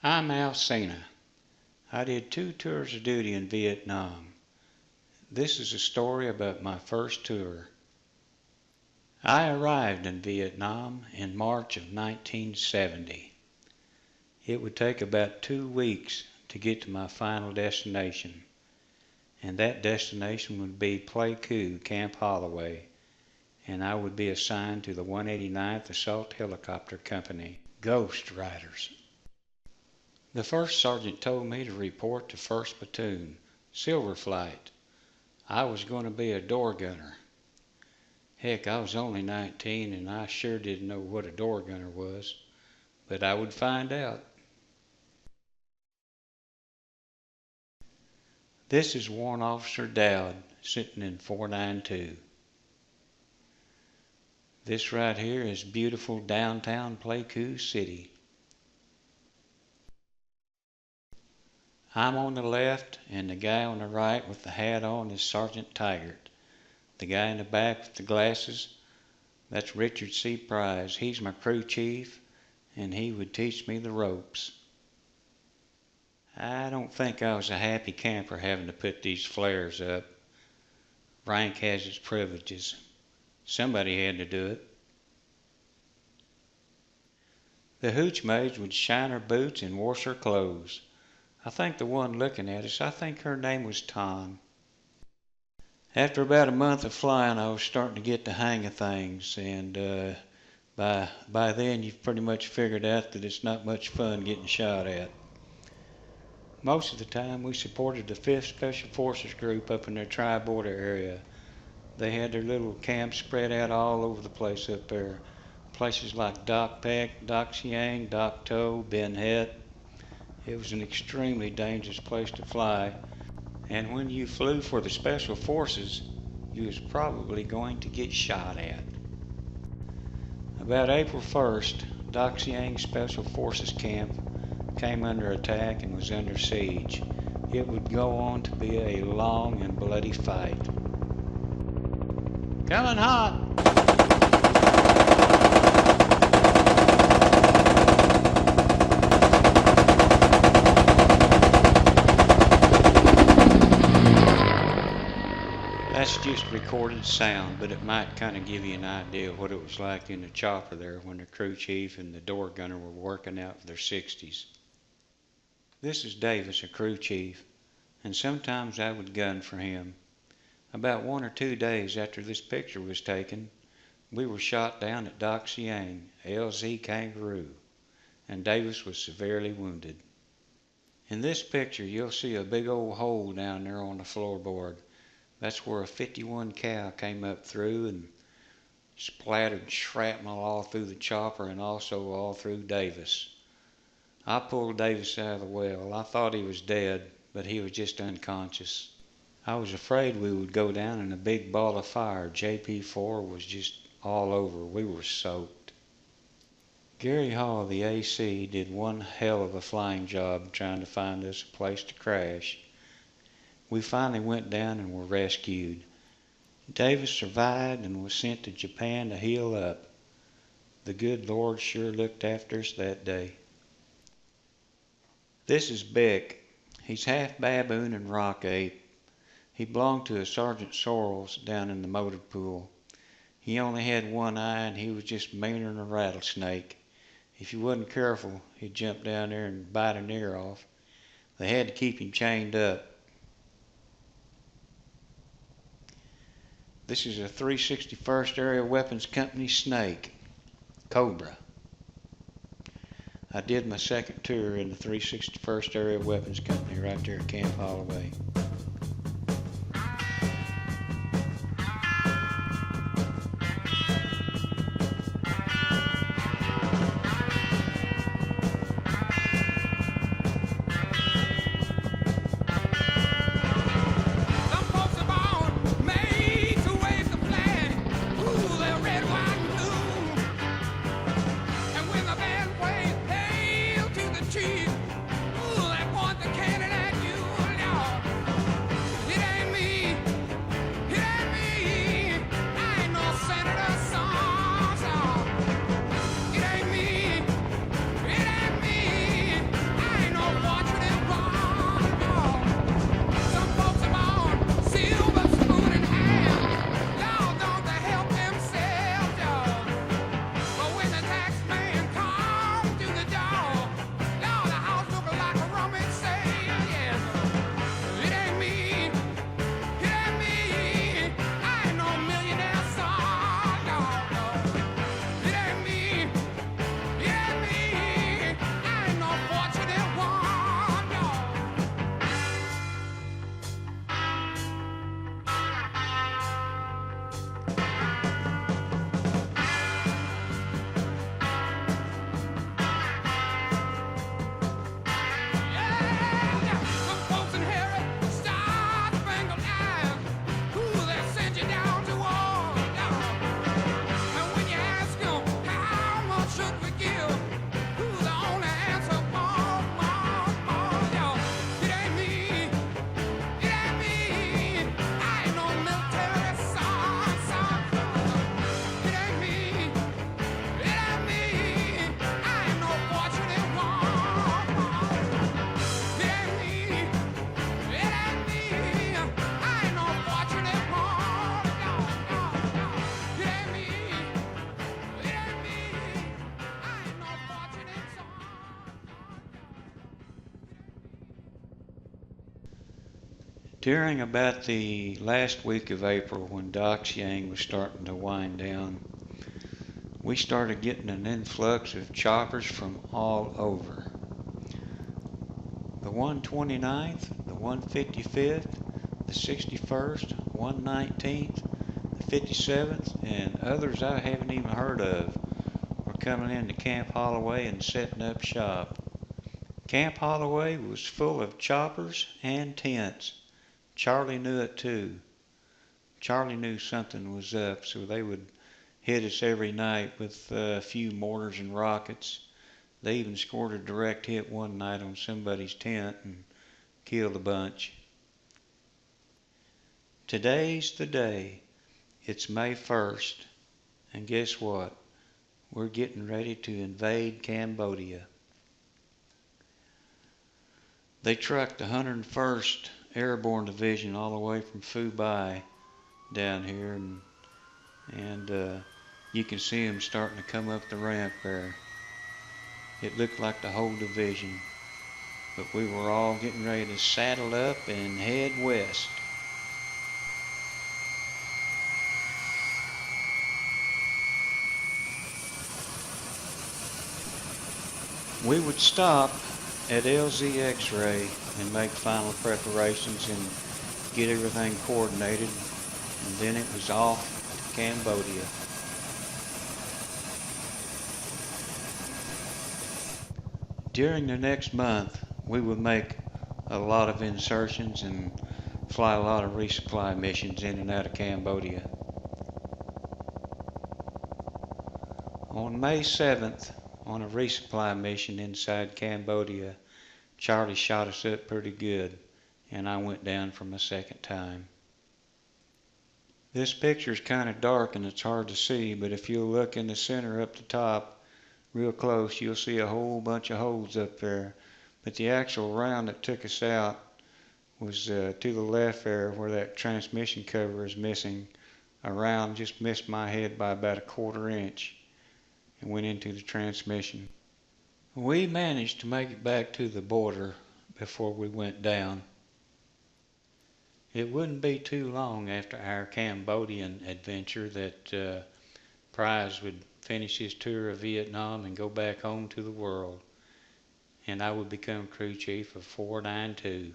I'm Al Cena. I did 2 tours of duty in Vietnam. This is a story about my first tour. I arrived in Vietnam in March of 1970. It would take about 2 weeks to get to my final destination, and that destination would be Pleiku, Camp Holloway, and I would be assigned to the 189th Assault Helicopter Company, Ghostriders. The first sergeant told me to report to 1st Platoon, Silver Flight. I was going to be a door gunner. Heck, I was only 19 and I sure didn't know what a door gunner was, but I would find out. This is Warrant Officer Dowd sitting in 492. This right here is beautiful downtown Pleiku City. I'm on the left, and the guy on the right with the hat on is Sergeant Taggart. The guy in the back with the glasses, that's Richard C. Price. He's my crew chief, and he would teach me the ropes. I don't think I was a happy camper having to put these flares up. Rank has its privileges. Somebody had to do it. The hooch maids would shine her boots and wash her clothes. I think the one looking at us, I think her name was Tom. After about a month of flying, I was starting to get the hang of things, and by then you've pretty much figured out that it's not much fun getting shot at. Most of the time we supported the 5th Special Forces Group up in their tri-border area. They had their little camps spread out all over the place up there. Places like Doc Peck, Doc Siang, Doc To, Ben Het. It was an extremely dangerous place to fly, and when you flew for the Special Forces, you was probably going to get shot at. About April 1st, Doc Siang's Special Forces camp came under attack and was under siege. It would go on to be a long and bloody fight. Coming hot! That's just recorded sound, but it might kind of give you an idea of what it was like in the chopper there when the crew chief and the door gunner were working out for their 60s. This is Davis, a crew chief, and sometimes I would gun for him. About 1 or 2 days after this picture was taken, we were shot down at Doc Siang, LZ Kangaroo, and Davis was severely wounded. In this picture, you'll see a big old hole down there on the floorboard. That's where a 51 cal came up through and splattered shrapnel all through the chopper and also all through Davis. I pulled Davis out of the well. I thought he was dead, but he was just unconscious. I was afraid we would go down in a big ball of fire. JP4 was just all over. We were soaked. Gary Hall, the AC, did one hell of a flying job trying to find us a place to crash. We finally went down and were rescued. Davis survived and was sent to Japan to heal up. The good Lord sure looked after us that day. This is Beck. He's half baboon and rock ape. He belonged to a Sergeant Sorrells down in the motor pool. He only had one eye and he was just meaner than a rattlesnake. If he wasn't careful, he'd jump down there and bite an ear off. They had to keep him chained up. This is a 361st Area Weapons Company Snake, Cobra. I did my second tour in the 361st Area Weapons Company right there at Camp Holloway. During about the last week of April, when Doc's Yang was starting to wind down, we started getting an influx of choppers from all over. The 129th, the 155th, the 61st, 119th, the 57th, and others I haven't even heard of were coming into Camp Holloway and setting up shop. Camp Holloway was full of choppers and tents. Charlie knew it too. Charlie knew something was up, so they would hit us every night with a few mortars and rockets. They even scored a direct hit one night on somebody's tent and killed a bunch. Today's the day. It's May 1st. And guess what? We're getting ready to invade Cambodia. They trucked the 101st Airborne Division all the way from Phu Bai down here, and you can see them starting to come up the ramp there. It looked like the whole division, but we were all getting ready to saddle up and head west. We would stop at LZ X-Ray and make final preparations and get everything coordinated, and then it was off to Cambodia. During the next month, we would make a lot of insertions and fly a lot of resupply missions in and out of Cambodia. On May 7th, on a resupply mission inside Cambodia, Charlie shot us up pretty good, and I went down for my second time. This picture's kind of dark and it's hard to see, but if you'll look in the center up the top real close, you'll see a whole bunch of holes up there. But the actual round that took us out was to the left there, where that transmission cover is missing. A round just missed my head by about a 1/4 inch and went into the transmission. We managed to make it back to the border before we went down. It wouldn't be too long after our Cambodian adventure that Prize would finish his tour of Vietnam and go back home to the world, and I would become crew chief of 492.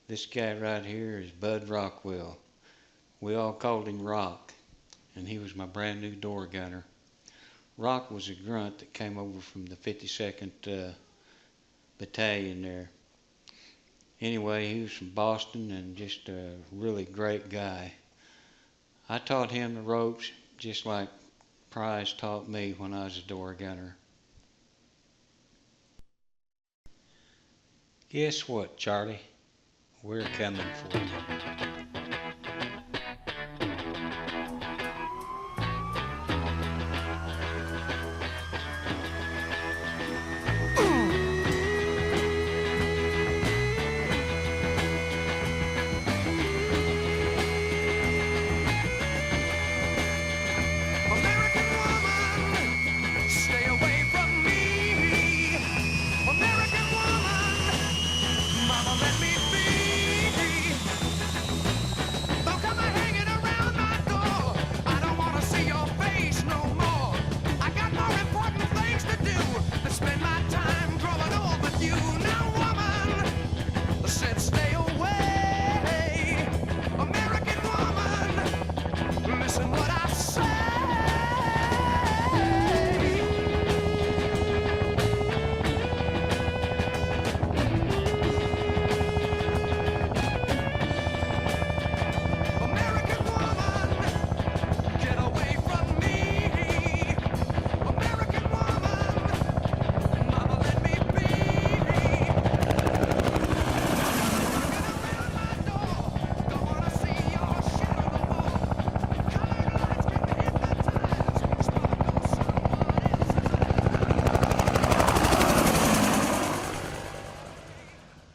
This guy right here is Bud Rockwell. We all called him Rock, and he was my brand new door gunner. Rock was a grunt that came over from the 52nd Battalion there. Anyway, he was from Boston and just a really great guy. I taught him the ropes just like Prize taught me when I was a door gunner. Guess what, Charlie? We're coming for you.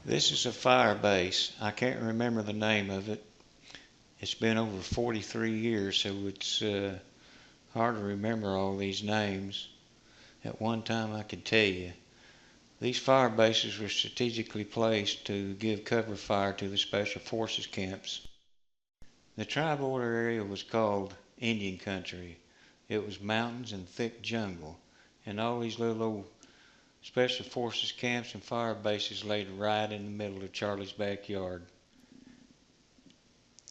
This is a fire base. I can't remember the name of it. It's been over 43 years, so it's hard to remember all these names. At one time I could tell you. These fire bases were strategically placed to give cover fire to the Special Forces camps. The tribe order area was called Indian Country. It was mountains and thick jungle, and all these little old Special Forces camps and fire bases laid right in the middle of Charlie's backyard.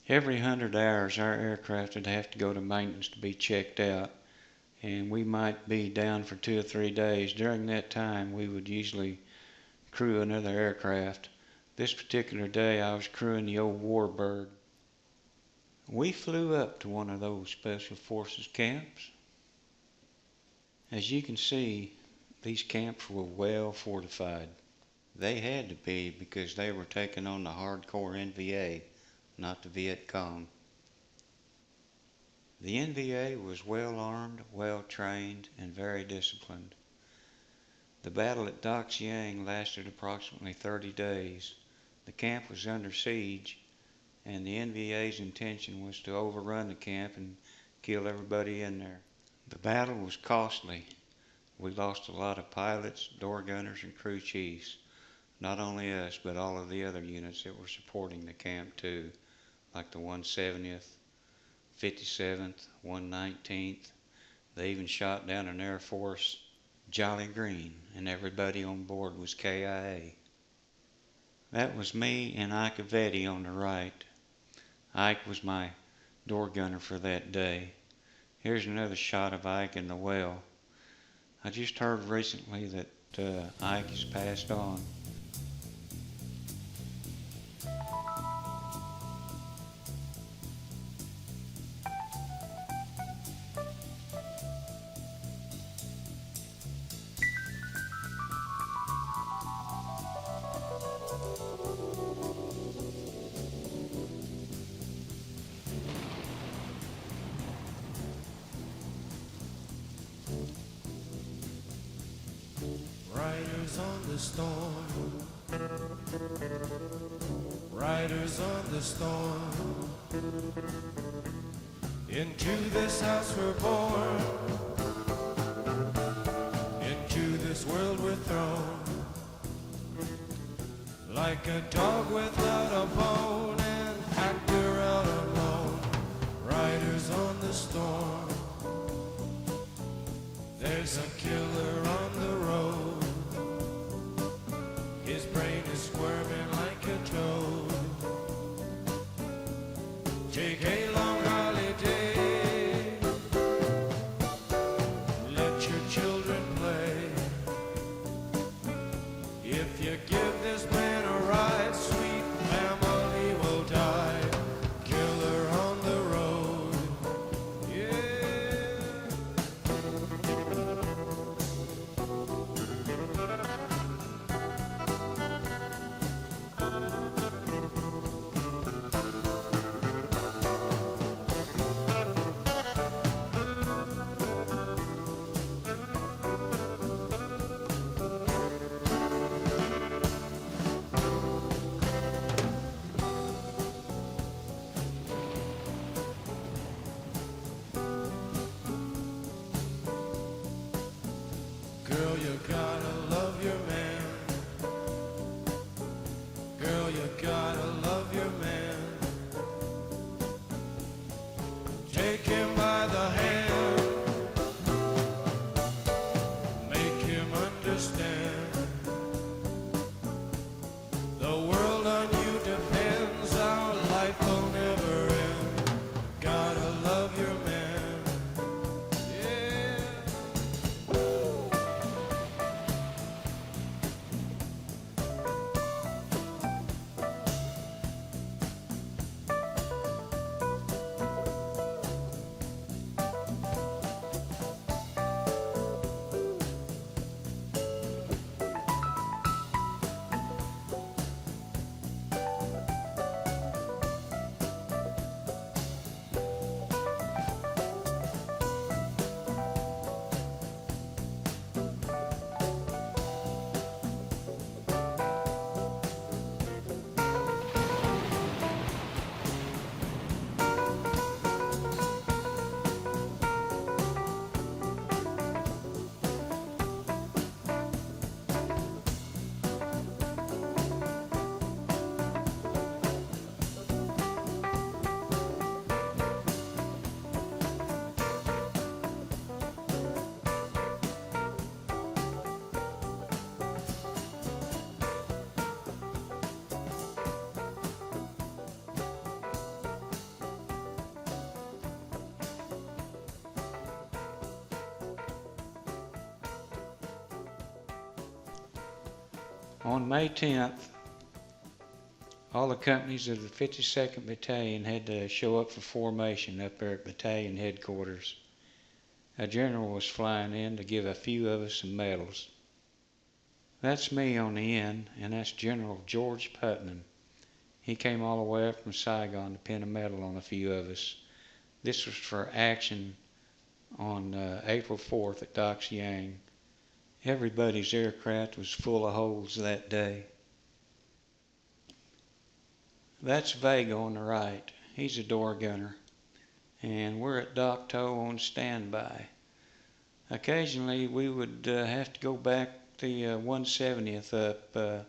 Every 100 hours our aircraft would have to go to maintenance to be checked out, and we might be down for 2 or 3 days. During that time we would usually crew another aircraft. This particular day I was crewing the old Warbird. We flew up to one of those Special Forces camps. As you can see, these camps were well fortified. They had to be because they were taking on the hardcore NVA, not the Viet Cong. The NVA was well armed, well trained, and very disciplined. The battle at Dak Siang lasted approximately 30 days. The camp was under siege, and the NVA's intention was to overrun the camp and kill everybody in there. The battle was costly. We lost a lot of pilots, door gunners, and crew chiefs. Not only us, but all of the other units that were supporting the camp too, like the 170th, 57th, 119th. They even shot down an Air Force Jolly Green, and everybody on board was KIA. That was me and Ike Vetti on the right. Ike was my door gunner for that day. Here's another shot of Ike in the well. I just heard recently that Ike has passed on. Riders on the storm, riders on the storm. Into this house we're born, into this world we're thrown. Like a dog without a bone, an actor out alone. Riders on the storm, there's a killer on the road. His brain is squirming like a toad. Take a long holiday, let your children play. If you give this man a ride, sweet family will die. Killer on the road, yeah. On May 10th, all the companies of the 52nd Battalion had to show up for formation up there at battalion headquarters. A general was flying in to give a few of us some medals. That's me on the end, and that's General George Putnam. He came all the way up from Saigon to pin a medal on a few of us. This was for action on April 4th at Docks Yang. Everybody's aircraft was full of holes that day. That's Vega on the right. He's a door gunner. And we're at Dock Toe on standby. Occasionally we would have to go back the 170th up.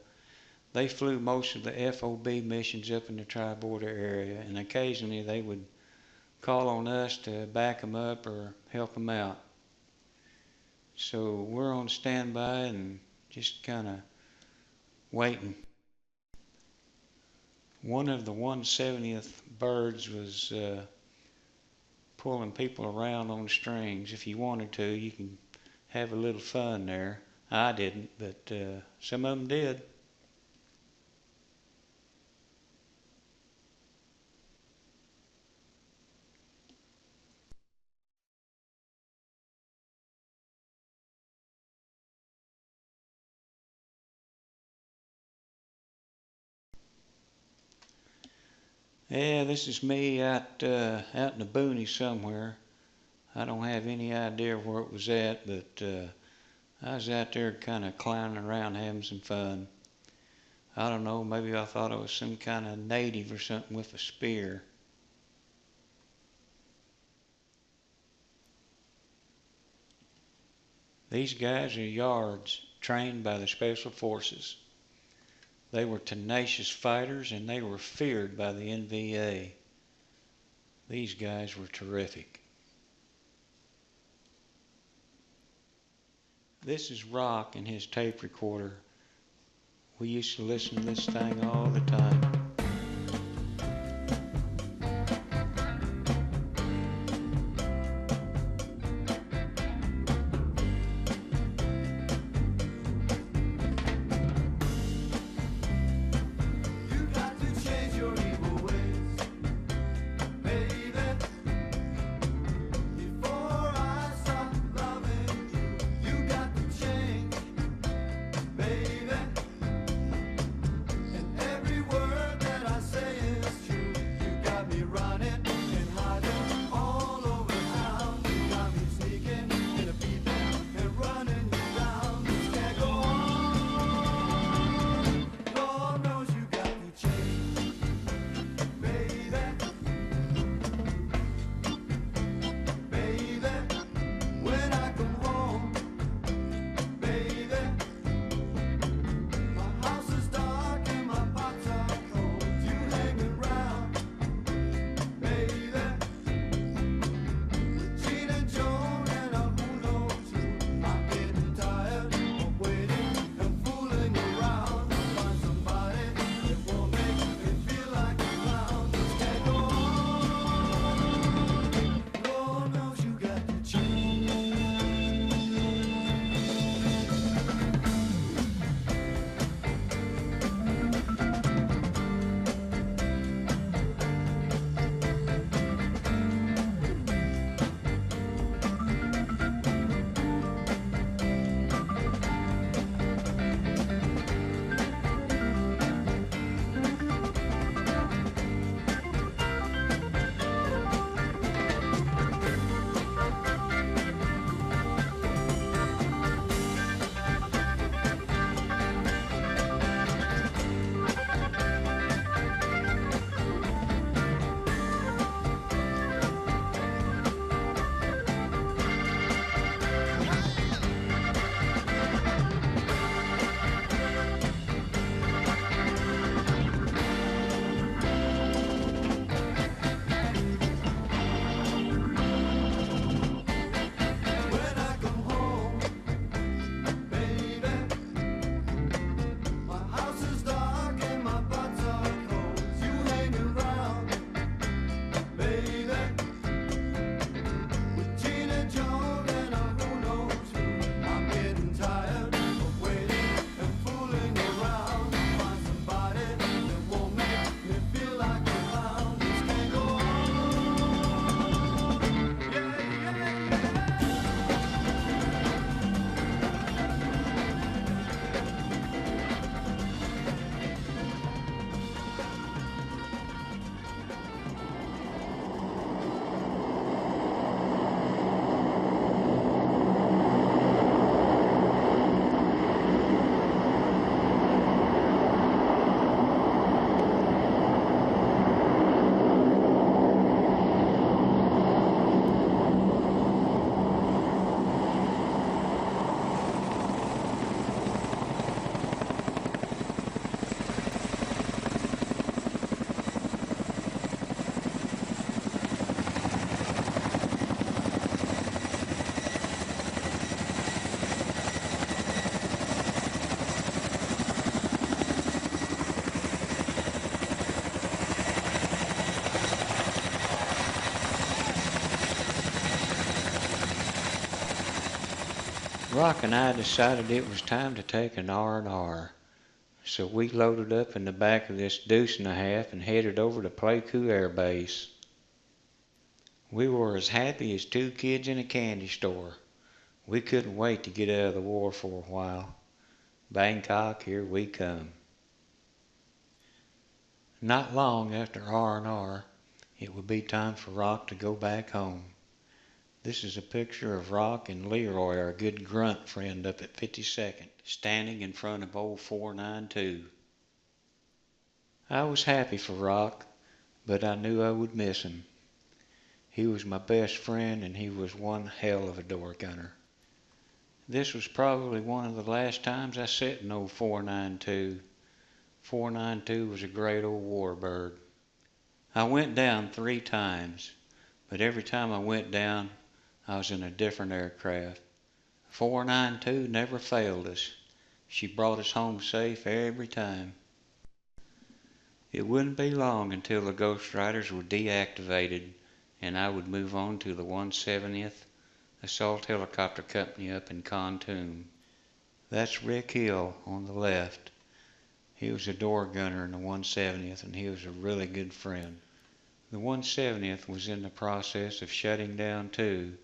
They flew most of the FOB missions up in the tri-border area, and occasionally they would call on us to back them up or help them out. So we're on standby and just kind of waiting. One of the 170th birds was pulling people around on strings. If you wanted to, you can have a little fun there. I didn't, but some of them did. Yeah, this is me out in the boonies somewhere. I don't have any idea where it was at, but I was out there kind of clowning around having some fun. I don't know, maybe I thought I was some kind of native or something with a spear. These guys are yards trained by the Special Forces. They were tenacious fighters and they were feared by the NVA. These guys were terrific. This is Rock and his tape recorder. We used to listen to this thing all the time. Every word Rock and I decided it was time to take an R&R. So we loaded up in the back of this deuce and a half and headed over to Pleiku Air Base. We were as happy as two kids in a candy store. We couldn't wait to get out of the war for a while. Bangkok, here we come. Not long after R&R, it would be time for Rock to go back home. This is a picture of Rock and Leroy, our good grunt friend up at 52nd, standing in front of old 492. I was happy for Rock, but I knew I would miss him. He was my best friend, and he was one hell of a door gunner. This was probably one of the last times I sat in old 492. 492 was a great old warbird. I went down 3 times, but every time I went down, I was in a different aircraft. 492 never failed us. She brought us home safe every time. It wouldn't be long until the Ghostriders were deactivated, and I would move on to the 170th Assault Helicopter Company up in Khartoum. That's Rick Hill on the left. He was a door gunner in the 170th, and he was a really good friend. The 170th was in the process of shutting down too,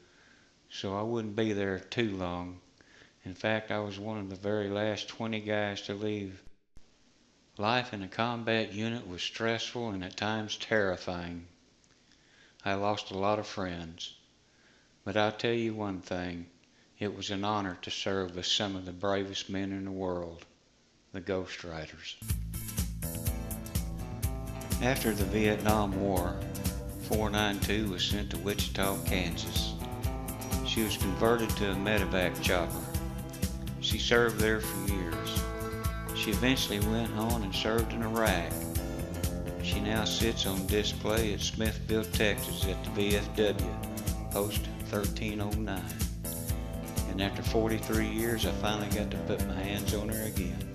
so I wouldn't be there too long. In fact, I was one of the very last 20 guys to leave. Life in a combat unit was stressful and at times terrifying. I lost a lot of friends. But I'll tell you one thing, it was an honor to serve with some of the bravest men in the world, the Ghostriders. After the Vietnam War, 492 was sent to Wichita, Kansas. She was converted to a medevac chopper. She served there for years. She eventually went on and served in Iraq. She now sits on display at Smithville, Texas at the VFW, post 1309. And after 43 years, I finally got to put my hands on her again.